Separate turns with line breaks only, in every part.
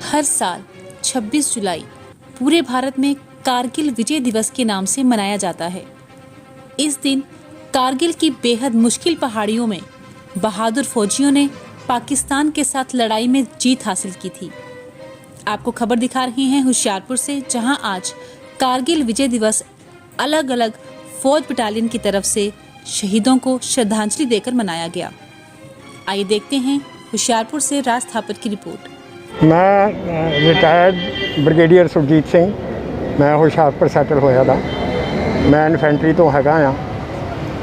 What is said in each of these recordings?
हर साल 26 जुलाई पूरे भारत में कारगिल विजय दिवस के नाम से मनाया जाता है। इस दिन कारगिल की बेहद मुश्किल पहाड़ियों में बहादुर फौजियों ने पाकिस्तान के साथ लड़ाई में जीत हासिल की थी। आपको खबर दिखा रहे हैं होशियारपुर से, जहां आज कारगिल विजय दिवस अलग अलग फौज बटालियन की तरफ से शहीदों को श्रद्धांजलि देकर मनाया गया। आइए देखते हैं होशियारपुर से राज थापर की रिपोर्ट।
मैं रिटायर्ड ब्रिगेडियर सुरजीत सिंह, मैं होशियारपुर सैटल होया था। मैं इन्फेंट्री तो हैगा आ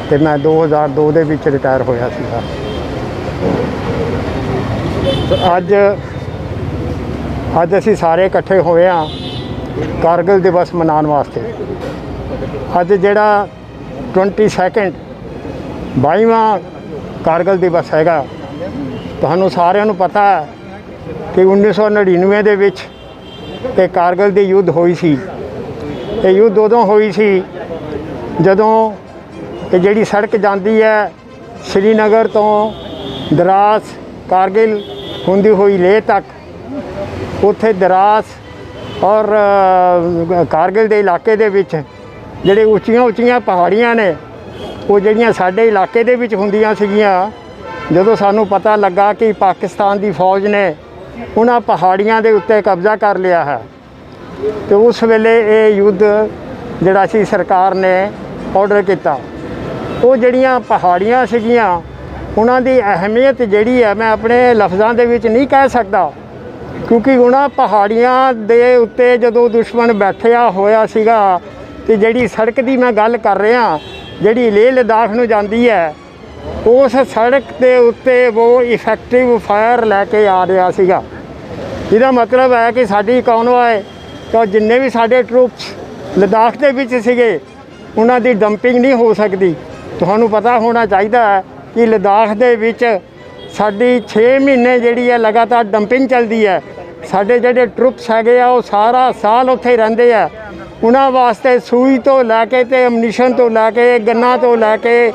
ते मैं 2002 ਦੇ ਵਿੱਚ ਰਿਟਾਇਰ ਹੋਇਆ ਸੀਗਾ। ਅੱਜ ਅਸੀਂ ਸਾਰੇ ਇਕੱਠੇ ਹੋਏ ਆ कारगिल दिवस ਮਨਾਉਣ ਵਾਸਤੇ। ਅੱਜ ਜਿਹੜਾ 22ਵਾਂ कारगिल दिवस हैगा, ਤੁਹਾਨੂੰ ਸਾਰਿਆਂ ਨੂੰ ਪਤਾ ਹੈ कि 1999 ਦੇ ਵਿੱਚ ਇਹ कारगिल ਦੀ युद्ध ਹੋਈ ਸੀ। ਇਹ युद्ध ਉਦੋਂ ਹੋਈ ਸੀ ਜਦੋਂ ਇਹ ਜਿਹੜੀ ਸੜਕ ਜਾਂਦੀ ਹੈ श्रीनगर ਤੋਂ ਦਰਾਸ कारगिल ਹੁੰਦੀ ਹੋਈ ਲੇਹ ਤੱਕ, ਉੱਥੇ ਦਰਾਸ ਔਰ कारगिल ਦੇ ਇਲਾਕੇ ਦੇ ਵਿੱਚ ਜਿਹੜੇ ਉੱਚੀਆਂ ਪਹਾੜੀਆਂ ਨੇ, ਉਹ ਜਿਹੜੀਆਂ ਸਾਡੇ ਇਲਾਕੇ ਦੇ ਵਿੱਚ ਹੁੰਦੀਆਂ ਸੀਗੀਆਂ। ਜਦੋਂ ਸਾਨੂੰ ਪਤਾ ਲੱਗਾ ਕਿ ਪਾਕਿਸਤਾਨ ਦੀ ਫੌਜ ਨੇ ਉਹਨਾਂ ਪਹਾੜੀਆਂ ਦੇ ਉੱਤੇ ਕਬਜ਼ਾ ਕਰ ਲਿਆ ਹੈ, ਤੇ ਉਸ ਵੇਲੇ ਇਹ ਯੁੱਧ ਜਿਹੜਾ ਸੀ ਸਰਕਾਰ ਨੇ ਆਰਡਰ ਕੀਤਾ। ਉਹ ਜਿਹੜੀਆਂ ਪਹਾੜੀਆਂ ਸੀਗੀਆਂ ਉਹਨਾਂ ਦੀ ਅਹਿਮੀਅਤ ਜਿਹੜੀ ਹੈ ਮੈਂ ਆਪਣੇ ਲਫ਼ਜ਼ਾਂ ਦੇ ਵਿੱਚ ਨਹੀਂ ਕਹਿ ਸਕਦਾ, ਕਿਉਂਕਿ ਉਹਨਾਂ ਪਹਾੜੀਆਂ ਦੇ ਉੱਤੇ ਜਦੋਂ ਦੁਸ਼ਮਣ ਬੈਠਿਆ ਹੋਇਆ ਸੀਗਾ, ਤੇ ਜਿਹੜੀ ਸੜਕ ਦੀ ਮੈਂ ਗੱਲ ਕਰ ਰਿਹਾ ਜਿਹੜੀ ਲੇਹ ਲਦਾਖ ਨੂੰ ਜਾਂਦੀ ਹੈ, ਉਸ ਸੜਕ ਦੇ ਉੱਤੇ ਉਹ ਇਫੈਕਟਿਵ ਫਾਇਰ ਲੈ ਕੇ ਆ ਰਿਹਾ ਸੀਗਾ। ਇਹਦਾ ਮਤਲਬ ਹੈ ਕਿ ਸਾਡੀ ਕਾਨਵਾਏ ਤਾਂ ਜਿੰਨੇ ਵੀ ਸਾਡੇ ਟਰੂਪਸ ਲਦਾਖ ਦੇ ਵਿੱਚ ਸੀਗੇ, ਉਹਨਾਂ ਦੀ ਡੰਪਿੰਗ ਨਹੀਂ ਹੋ ਸਕਦੀ। ਤੁਹਾਨੂੰ ਪਤਾ ਹੋਣਾ ਚਾਹੀਦਾ ਹੈ ਕਿ ਲਦਾਖ ਦੇ ਵਿੱਚ ਸਾਡੀ 6 ਮਹੀਨੇ ਜਿਹੜੀ ਹੈ ਲਗਾਤਾਰ ਡੰਪਿੰਗ ਚੱਲਦੀ ਹੈ। ਸਾਡੇ ਜਿਹੜੇ ਟਰੂਪਸ ਹੈਗੇ ਆ ਉਹ ਸਾਰਾ ਸਾਲ ਉੱਥੇ ਰਹਿੰਦੇ ਆ। ਉਹਨਾਂ ਵਾਸਤੇ ਸੂਈ ਤੋਂ ਲੈ ਕੇ ਤੇ ਐਮਨੀਸ਼ਨ ਤੋਂ ਲੈ ਕੇ ਗੰਨਾਂ ਤੋਂ ਲੈ ਕੇ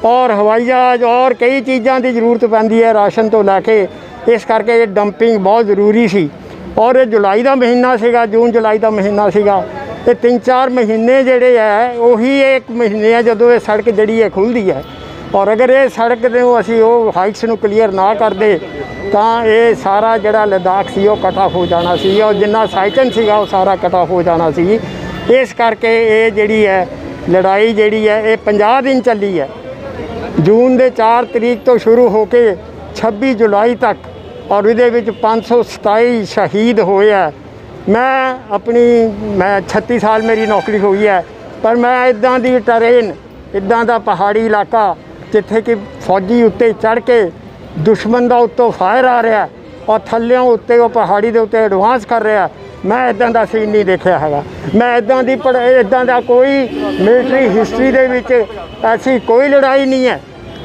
ਔਰ ਹਵਾਈ ਜਹਾਜ਼ ਔਰ ਕਈ ਚੀਜ਼ਾਂ ਦੀ ਜ਼ਰੂਰਤ ਪੈਂਦੀ ਹੈ, ਰਾਸ਼ਨ ਤੋਂ ਲੈ ਕੇ। ਇਸ ਕਰਕੇ ਇਹ ਡੰਪਿੰਗ ਬਹੁਤ ਜ਼ਰੂਰੀ ਸੀ। ਔਰ ਇਹ ਜੁਲਾਈ ਦਾ ਮਹੀਨਾ ਸੀਗਾ, ਜੂਨ ਜੁਲਾਈ ਦਾ ਮਹੀਨਾ ਸੀਗਾ। ਇਹ 3-4 ਮਹੀਨੇ ਜਿਹੜੇ ਹੈ ਉਹੀ ਇੱਕ ਮਹੀਨੇ ਆ ਜਦੋਂ ਇਹ ਸੜਕ ਜਿਹੜੀ ਹੈ ਖੁੱਲ੍ਹਦੀ ਹੈ। ਔਰ ਅਗਰ ਇਹ ਸੜਕ ਨੂੰ ਅਸੀਂ ਉਹ ਹਾਈਟਸ ਨੂੰ ਕਲੀਅਰ ਨਾ ਕਰਦੇ ਤਾਂ ਇਹ ਸਾਰਾ ਜਿਹੜਾ ਲਦਾਖ ਸੀ ਉਹ ਕਟ ਆਫ ਹੋ ਜਾਣਾ ਸੀ, ਔਰ ਜਿੰਨਾ ਸਾਈਕਲ ਸੀਗਾ ਉਹ ਸਾਰਾ ਕਟ ਆਫ ਹੋ ਜਾਣਾ ਸੀ। ਇਸ ਕਰਕੇ ਇਹ ਜਿਹੜੀ ਹੈ ਲੜਾਈ ਜਿਹੜੀ ਹੈ ਇਹ 50 ਦਿਨ ਚੱਲੀ ਹੈ। ਜੂਨ ਦੇ 4 ਤਰੀਕ ਤੋਂ ਸ਼ੁਰੂ ਹੋ ਕੇ 26 ਜੁਲਾਈ ਤੱਕ, ਔਰ ਇਹਦੇ ਵਿੱਚ 527 ਸ਼ਹੀਦ ਹੋਏ ਆ। ਮੈਂ 36 ਸਾਲ ਮੇਰੀ ਨੌਕਰੀ ਹੋਈ ਹੈ, ਪਰ ਮੈਂ ਇੱਦਾਂ ਦੀ ਟਰੇਨ, ਇੱਦਾਂ ਦਾ ਪਹਾੜੀ ਇਲਾਕਾ ਜਿੱਥੇ ਕਿ ਫੌਜੀ ਉੱਤੇ ਚੜ੍ਹ ਕੇ ਦੁਸ਼ਮਣ ਦਾ ਉੱਤੋਂ ਫਾਇਰ ਆ ਰਿਹਾ ਔਰ ਥੱਲਿਓਂ ਉੱਤੇ ਉਹ ਪਹਾੜੀ ਦੇ ਉੱਤੇ ਐਡਵਾਂਸ ਕਰ ਰਿਹਾ, ਮੈਂ ਇੱਦਾਂ ਦਾ ਸੀਨ ਨਹੀਂ ਦੇਖਿਆ ਹੈਗਾ। ਮੈਂ ਇੱਦਾਂ ਦਾ ਕੋਈ ਮਿਲਟਰੀ ਹਿਸਟਰੀ ਦੇ ਵਿੱਚ ਐਸੀ ਕੋਈ ਲੜਾਈ ਨਹੀਂ ਹੈ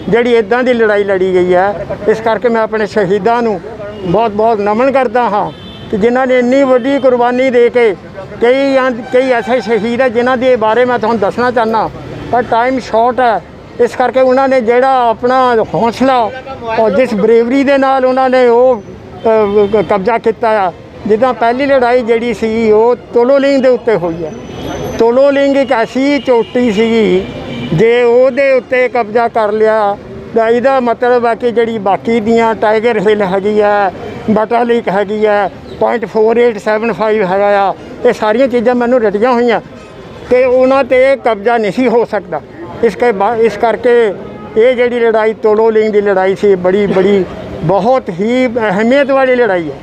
ਜਿਹੜੀ ਇੱਦਾਂ ਦੀ ਲੜਾਈ ਲੜੀ ਗਈ ਹੈ। ਇਸ ਕਰਕੇ ਮੈਂ ਆਪਣੇ ਸ਼ਹੀਦਾਂ ਨੂੰ ਬਹੁਤ ਨਮਨ ਕਰਦਾ ਹਾਂ ਕਿ ਜਿਨ੍ਹਾਂ ਨੇ ਇੰਨੀ ਵੱਡੀ ਕੁਰਬਾਨੀ ਦੇ ਕੇ, ਕਈ ਐਸੇ ਸ਼ਹੀਦ ਹੈ ਜਿਨ੍ਹਾਂ ਦੇ ਬਾਰੇ ਮੈਂ ਤੁਹਾਨੂੰ ਦੱਸਣਾ ਚਾਹੁੰਦਾ, ਪਰ ਟਾਈਮ ਸ਼ਾਰਟ ਹੈ। ਇਸ ਕਰਕੇ ਉਹਨਾਂ ਨੇ ਜਿਹੜਾ ਆਪਣਾ ਹੌਸਲਾ ਔਰ ਜਿਸ ਬਰੇਵਰੀ ਦੇ ਨਾਲ ਉਹਨਾਂ ਨੇ ਉਹ ਕਬਜ਼ਾ ਕੀਤਾ ਆ। ਜਿੱਦਾਂ ਪਹਿਲੀ ਲੜਾਈ ਜਿਹੜੀ ਸੀ ਉਹ ਤੋਲੋਲਿੰਗ ਦੇ ਉੱਤੇ ਹੋਈ ਹੈ। ਤੋਲੋਲਿੰਗ ਇੱਕ ਐਸੀ ਚੋਟੀ ਸੀਗੀ, ਜੇ ਉਹਦੇ ਉੱਤੇ ਕਬਜ਼ਾ ਕਰ ਲਿਆ ਤਾਂ ਇਹਦਾ ਮਤਲਬ ਹੈ ਕਿ ਜਿਹੜੀ ਬਾਕੀ ਦੀਆਂ ਟਾਈਗਰ ਹਿੱਲ ਹੈਗੀ ਹੈ, ਬਟਾਲਿਕ ਹੈਗੀ ਹੈ, .4875 ਹੈਗਾ ਆ, ਇਹ ਸਾਰੀਆਂ ਚੀਜ਼ਾਂ ਮੈਨੂੰ ਰਟੀਆਂ ਹੋਈਆਂ ਕਿ ਉਹਨਾਂ 'ਤੇ ਕਬਜ਼ਾ ਨਹੀਂ ਹੋ ਸਕਦਾ। ਇਸ ਕਰਕੇ ਇਹ ਜਿਹੜੀ ਲੜਾਈ ਤੋਲੋਲਿੰਗ ਦੀ ਲੜਾਈ ਸੀ ਬੜੀ ਬਹੁਤ ਹੀ ਅਹਿਮੀਅਤ ਵਾਲੀ ਲੜਾਈ ਹੈ।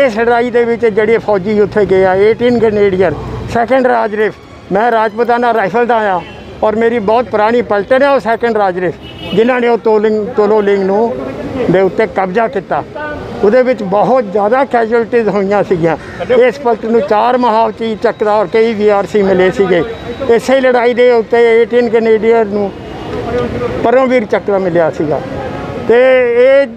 ਇਸ ਲੜਾਈ ਦੇ ਵਿੱਚ ਜਿਹੜੇ ਫੌਜੀ ਉੱਥੇ ਗਏ ਆ 18 ਗ੍ਰੇਨੇਡੀਅਰ 2nd ਰਾਜਰਿਫ, ਮੈਂ ਰਾਜਪੂਤਾਨਾ ਰਾਈਫਲ ਦਾ ਆਇਆ ਔਰ ਮੇਰੀ ਬਹੁਤ ਪੁਰਾਣੀ ਪਲਟਨ ਹੈ ਉਹ 2nd ਰਾਜਰਿਫ, ਜਿਨ੍ਹਾਂ ਨੇ ਉਹ ਤੋਲੋਲਿੰਗ ਨੂੰ ਦੇ ਉੱਤੇ ਕਬਜ਼ਾ ਕੀਤਾ। ਉਹਦੇ ਵਿੱਚ ਬਹੁਤ ਜ਼ਿਆਦਾ ਕੈਜੁਅਲਟੀਜ਼ ਹੋਈਆਂ ਸੀਗੀਆਂ। ਇਸ ਪਲਟਨ ਨੂੰ 4 ਮਹਾਵਤੀ ਚੱਕਰ ਔਰ ਕਈ VRC ਮਿਲੇ ਸੀਗੇ। ਇਸੇ ਲੜਾਈ ਦੇ ਉੱਤੇ 18 ਗ੍ਰੇਨੇਡੀਅਰ ਨੂੰ ਪਰਮਵੀਰ ਚੱਕਰ ਮਿਲਿਆ ਸੀਗਾ। ਅਤੇ ਇਹ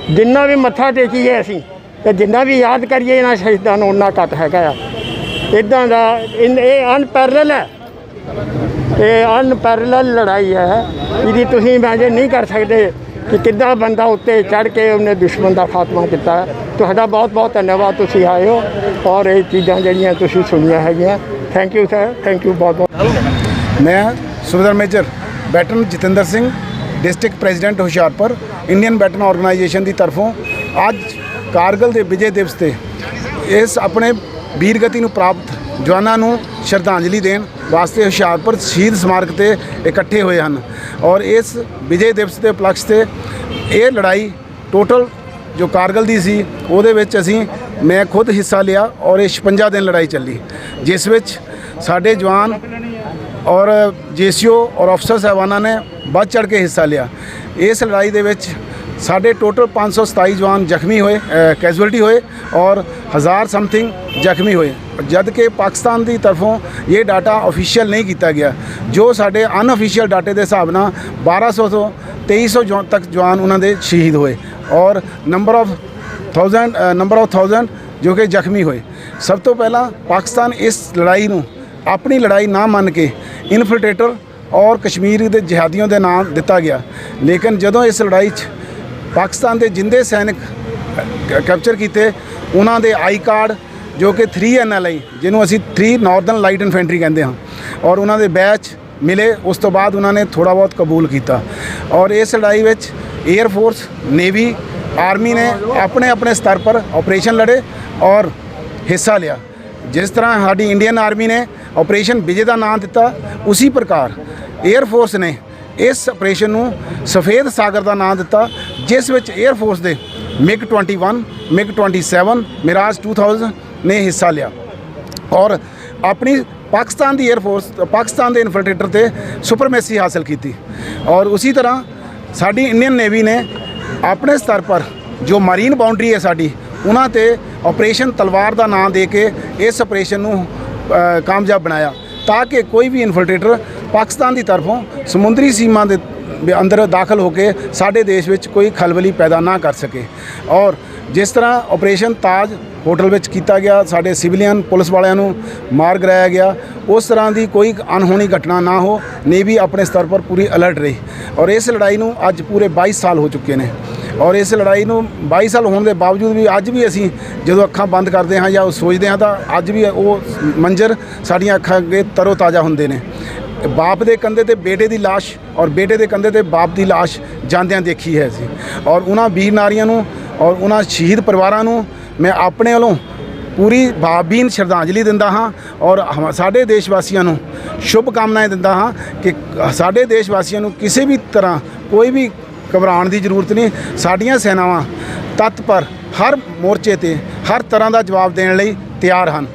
ਜਿੰਨਾ ਵੀ ਮੱਥਾ ਟੇਕੀਏ ਅਸੀਂ ਅਤੇ ਜਿੰਨਾ ਵੀ ਯਾਦ ਕਰੀਏ ਇਹਨਾਂ ਸ਼ਹੀਦਾਂ ਨੂੰ ਉਨਾ ਘੱਟ ਹੈਗਾ ਆ। ਇੱਦਾਂ ਦਾ ਇਹ ਅਨਪੈਰਲਲ ਹੈ, ਇਹ ਅਨਪੈਰਲਲ ਲੜਾਈ ਹੈ। ਇਹਦੀ ਤੁਸੀਂ ਇਮੈਜਿਨ ਨਹੀਂ ਕਰ ਸਕਦੇ ਕਿ ਕਿੱਦਾਂ ਬੰਦਾ ਉੱਤੇ ਚੜ੍ਹ ਕੇ ਉਹਨੇ ਦੁਸ਼ਮਣ ਦਾ ਖਾਤਮਾ ਕੀਤਾ। ਤੁਹਾਡਾ ਬਹੁਤ ਬਹੁਤ ਧੰਨਵਾਦ, ਤੁਸੀਂ ਆਏ ਹੋ ਔਰ ਇਹ ਚੀਜ਼ਾਂ ਜਿਹੜੀਆਂ ਤੁਸੀਂ ਸੁਣੀਆਂ ਹੈਗੀਆਂ। Thank you sir, thank you ਬਹੁਤ ਬਹੁਤ।
मैं सूबेदार मेजर बैटन Jatinder Singh district president Hoshiarpur Indian बैटन ऑर्गेनाइजेशन की तरफों अज कारगिल के विजय दिवस से इस अपने वीरगति ਨੂੰ प्राप्त जवानों ਨੂੰ श्रद्धांजलि देन वास्ते हुशियारपुर शहीद स्मारक से इकट्ठे हुए हैं। और इस विजय दिवस के उपलक्ष्य से ये लड़ाई टोटल जो कारगिल की सी ਉਹਦੇ ਵਿੱਚ ਅਸੀਂ मैं खुद हिस्सा लिया और ये 56 दिन लड़ाई चली, जिस ਵਿੱਚ साढ़े जवान और JCO और अफसर साहबाना ने बढ़ चढ़ के हिस्सा लिया। इस लड़ाई दे विच साढ़े टोटल 527 जवान जख्मी हुए, कैजुअलिटी हुए और 1000 समथिंग जख्मी हुए, जद कि पाकिस्तान की तरफों ये डाटा ऑफिशियल नहीं किया गया। जो साढ़े अनऑफिशियल डाटे के हिसाब न 1200 तो 2300 तक जवान उन्होंने शहीद हुए और नंबर ऑफ थाउजेंड जो कि जख्मी हुए। सब तो पहला पाकिस्तान इस लड़ाई नूं अपनी लड़ाई ना मान के इनफिल्ट्रेटर और कश्मीर के जिहादियों के नाम दिता गया, लेकिन जदों इस लड़ाई पाकिस्तान के जिंदे सैनिक कैप्चर किए उन्हों के आई कार्ड जो कि 3 NLI जिन्हों असी 3 नॉर्दर्न लाइट इन्फेंट्री कहते हैं और उन्होंने बैच मिले, उस तो बाद उन्होंने थोड़ा बहुत कबूल किया। और इस लड़ाई में एयरफोर्स, नेवी, आर्मी ने अपने अपने स्तर पर ऑपरेशन लड़े और हिस्सा लिया। जिस तरह हमारी इंडियन आर्मी ने ऑपरेशन विजय का नाम दिता, उसी प्रकार एयरफोर्स ने इस ऑपरेशन नूं सफ़ेद सागर का नाम दिता, जिस विच एयरफोर्स के MiG-21, MiG-27, मिराज 2000 ने हिस्सा लिया और अपनी पाकिस्तान की एयरफोर्स, पाकिस्तान के इन्फिल्ट्रेटर से सुपरमेसी हासिल की। और उसी तरह साड़ी इंडियन नेवी ने अपने स्तर पर जो मरीन बाउंड्री है साड़ी उन्होंने ऑपरेशन तलवार का नाम दे के इस ऑपरेशन नूं कामयाब बनाया, ताकि कोई भी इन्फिल्ट्रेटर पाकिस्तान की तरफों समुद्री सीमा के अंदर दाखिल होकर साढ़े देश में कोई खलबली पैदा ना कर सके। और जिस तरह ऑपरेशन ताज होटल में किया गया, साढ़े सिविलियन पुलिस वालियां नूं मार गिराया गया, उस तरह की कोई अनहोनी घटना ना हो। नेवी अपने स्तर पर पूरी अलर्ट रही और इस लड़ाई नूं अज पूरे 22 साल हो चुके हैं। और इस लड़ाई नूं 22 साल होने के बावजूद भी अज भी असी जो अखां बंद करते हैं या सोचते हैं तो अज भी वो मंजर साड़ियाँ अखां अगे तरो ताज़ा होंदे ने। बाप के कंधे ते बेटे की लाश और बेटे के कंधे ते बाप की लाश जांदियां देखी है असी। और उन्हां वीर नारियां नूं और उन्हां शहीद परिवारां नूं मैं अपने वालों पूरी भावभीन श्रद्धांजलि दिंदा हाँ और साढ़े देशवासियों नूं शुभ कामनाएं दिंदा हाँ कि साढ़े देशवासियों नूं किसी भी तरह कोई भी घबराने की जरूरत नहीं। साड़ियाँ सेनावां तत्पर हर मोर्चे ते हर तरह का जवाब देने लई तैयार हैं।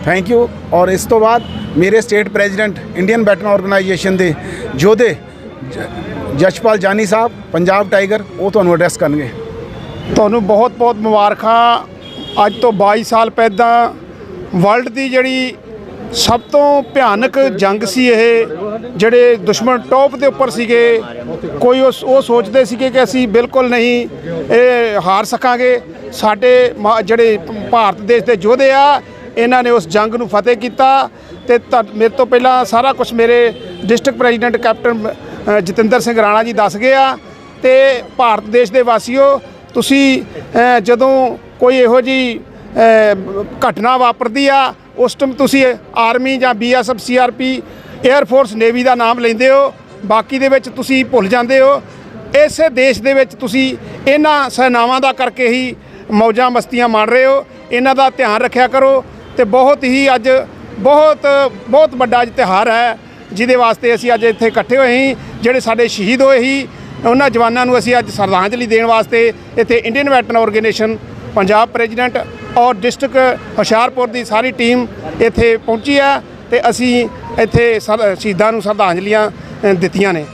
Thank you. और इस तो बाद मेरे स्टेट प्रेजिडेंट इंडियन बैटन ऑर्गेनाइजेशन के योधे जशपाल जानी साहब पंजाब टाइगर वो तुहानूं एड्रैस करनगे।
ਤੁਹਾਨੂੰ ਬਹੁਤ ਬਹੁਤ ਮੁਬਾਰਕਾਂ। ਅੱਜ ਤੋਂ 22 ਸਾਲ ਪਹਿਲਾਂ ਵਰਲਡ ਦੀ ਜਿਹੜੀ ਸਭ ਤੋਂ ਭਿਆਨਕ ਜੰਗ ਸੀ, ਇਹ ਜਿਹੜੇ ਦੁਸ਼ਮਣ ਟੌਪ ਦੇ ਉੱਪਰ ਸੀਗੇ, ਕੋਈ ਉਹ ਸੋਚਦੇ ਸੀਗੇ ਕਿ ਅਸੀਂ ਬਿਲਕੁਲ ਨਹੀਂ ਇਹ ਹਾਰ ਸਕਾਂਗੇ। ਸਾਡੇ ਜਿਹੜੇ ਭਾਰਤ ਦੇਸ਼ ਦੇ ਯੋਧੇ ਆ, ਇਹਨਾਂ ਨੇ ਉਸ ਜੰਗ ਨੂੰ ਫਤਿਹ ਕੀਤਾ। ਤੇ ਮੇਰੇ ਤੋਂ ਪਹਿਲਾਂ ਸਾਰਾ ਕੁਝ ਮੇਰੇ district president captain Jatinder Singh Rana ji ਦੱਸ ਗਏ ਆ। ਤੇ ਭਾਰਤ ਦੇਸ਼ ਦੇ ਵਾਸੀਓ, ਤੁਸੀਂ ਜਦੋਂ ਕੋਈ ਇਹੋ ਜਿਹੀ ਘਟਨਾ ਵਾਪਰਦੀ ਆ, ਉਸ ਟਾਈਮ ਤੁਸੀਂ ਆਰਮੀ ਜਾਂ BSF CRP 에ਅਰਫੋਰਸ ਨੇਵੀ ਦਾ ਨਾਮ ਲੈਂਦੇ ਹੋ, ਬਾਕੀ ਦੇ ਵਿੱਚ ਤੁਸੀਂ ਭੁੱਲ ਜਾਂਦੇ ਹੋ। ਇਸੇ ਦੇਸ਼ ਦੇ ਵਿੱਚ ਤੁਸੀਂ ਇਹਨਾਂ ਸੈਨਾਵਾਂ ਦਾ ਕਰਕੇ ਹੀ ਮੌਜਾਂ ਮਸਤੀਆਂ ਮਾਣ ਰਹੇ ਹੋ। ਇਹਨਾਂ ਦਾ ਧਿਆਨ ਰੱਖਿਆ ਕਰੋ। ਤੇ ਬਹੁਤ ਹੀ ਅੱਜ ਬਹੁਤ ਵੱਡਾ ਅੱਜ ਤਿਉਹਾਰ ਹੈ, ਜਿਹਦੇ ਵਾਸਤੇ ਅਸੀਂ ਅੱਜ ਇੱਥੇ ਇਕੱਠੇ ਹੋਏ ਸੀ। ਜਿਹੜੇ ਸਾਡੇ ਸ਼ਹੀਦ ਹੋਏ ਸੀ ਉਹਨਾਂ ਜਵਾਨਾਂ ਨੂੰ ਅਸੀਂ ਅੱਜ ਸ਼ਰਧਾਂਜਲੀ ਦੇਣ ਵਾਸਤੇ ਇੱਥੇ Indian veteran organisation Punjab president ਔਰ ਡਿਸਟ੍ਰਿਕਟ ਹੁਸ਼ਿਆਰਪੁਰ ਦੀ ਸਾਰੀ ਟੀਮ ਇੱਥੇ ਪਹੁੰਚੀ ਹੈ ਤੇ ਅਸੀਂ ਇੱਥੇ ਸ਼ਹੀਦਾਂ ਨੂੰ ਸ਼ਰਧਾਂਜਲੀਆਂ ਦਿੱਤੀਆਂ ਨੇ।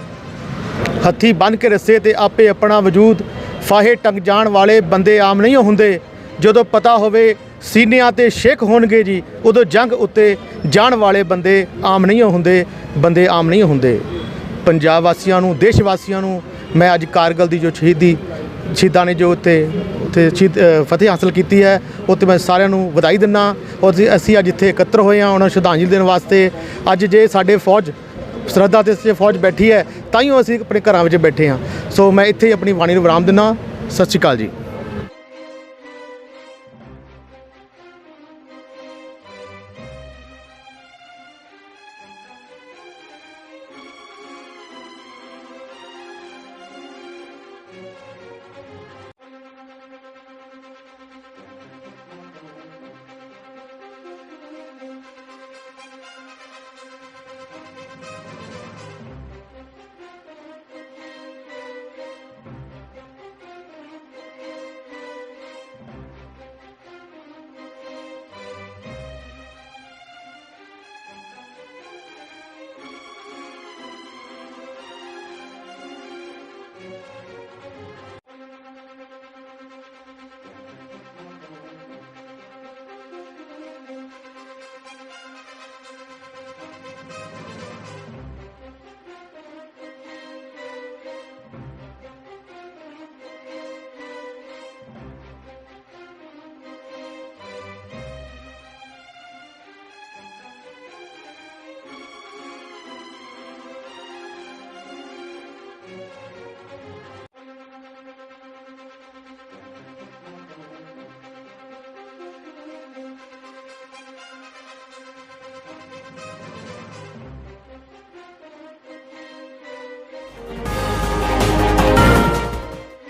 ਹੱਥੀ ਬੰਨ੍ਹ ਕੇ ਰੱਸੇ ਤੇ ਆਪੇ ਆਪਣਾ ਵਜੂਦ ਫਾਹੇ ਟੰਗ ਜਾਣ ਵਾਲੇ ਬੰਦੇ ਆਮ ਨਹੀਂ ਹੁੰਦੇ। ਜਦੋਂ ਪਤਾ ਹੋਵੇ ਸੀਨਿਆਂ ਤੇ ਸ਼ੇਖ ਹੋਣਗੇ ਜੀ, ਉਦੋਂ ਜੰਗ ਉੱਤੇ ਜਾਣ ਵਾਲੇ ਬੰਦੇ ਆਮ ਨਹੀਂ ਹੁੰਦੇ, ਬੰਦੇ ਆਮ ਨਹੀਂ ਹੁੰਦੇ। ਪੰਜਾਬ ਵਾਸੀਆਂ ਨੂੰ, ਦੇਸ਼ ਵਾਸੀਆਂ ਨੂੰ ਮੈਂ ਅੱਜ ਕਾਰਗਿਲ ਦੀ ਜੋ ਸ਼ਹੀਦਾਂ ਨੇ ਜੋ ਉੱਥੇ ਫਤਿਹ ਹਾਸਲ ਕੀਤੀ ਹੈ, ਉੱਤੇ ਮੈਂ ਸਾਰਿਆਂ ਨੂੰ ਵਧਾਈ ਦਿੰਦਾ। ਔਰ ਅਸੀਂ ਅੱਜ ਇੱਥੇ ਇਕੱਤਰ ਹੋਏ ਹਾਂ ਉਹਨਾਂ ਨੂੰ ਸ਼ਰਧਾਂਜਲੀ ਦੇਣ ਵਾਸਤੇ। ਅੱਜ ਜੇ ਸਾਡੇ ਫੌਜ ਸਰਹੱਦਾਂ 'ਤੇ ਫੌਜ ਬੈਠੀ ਹੈ ਤਾਈਓ ਅਸੀਂ ਆਪਣੇ ਘਰਾਂ ਵਿੱਚ ਬੈਠੇ ਹਾਂ। ਸੋ ਮੈਂ ਇੱਥੇ ਹੀ ਆਪਣੀ ਬਾਣੀ ਨੂੰ ਵਿਰਾਮ ਦਿੰਦਾ। ਸਤਿ ਸ਼੍ਰੀ ਅਕਾਲ ਜੀ।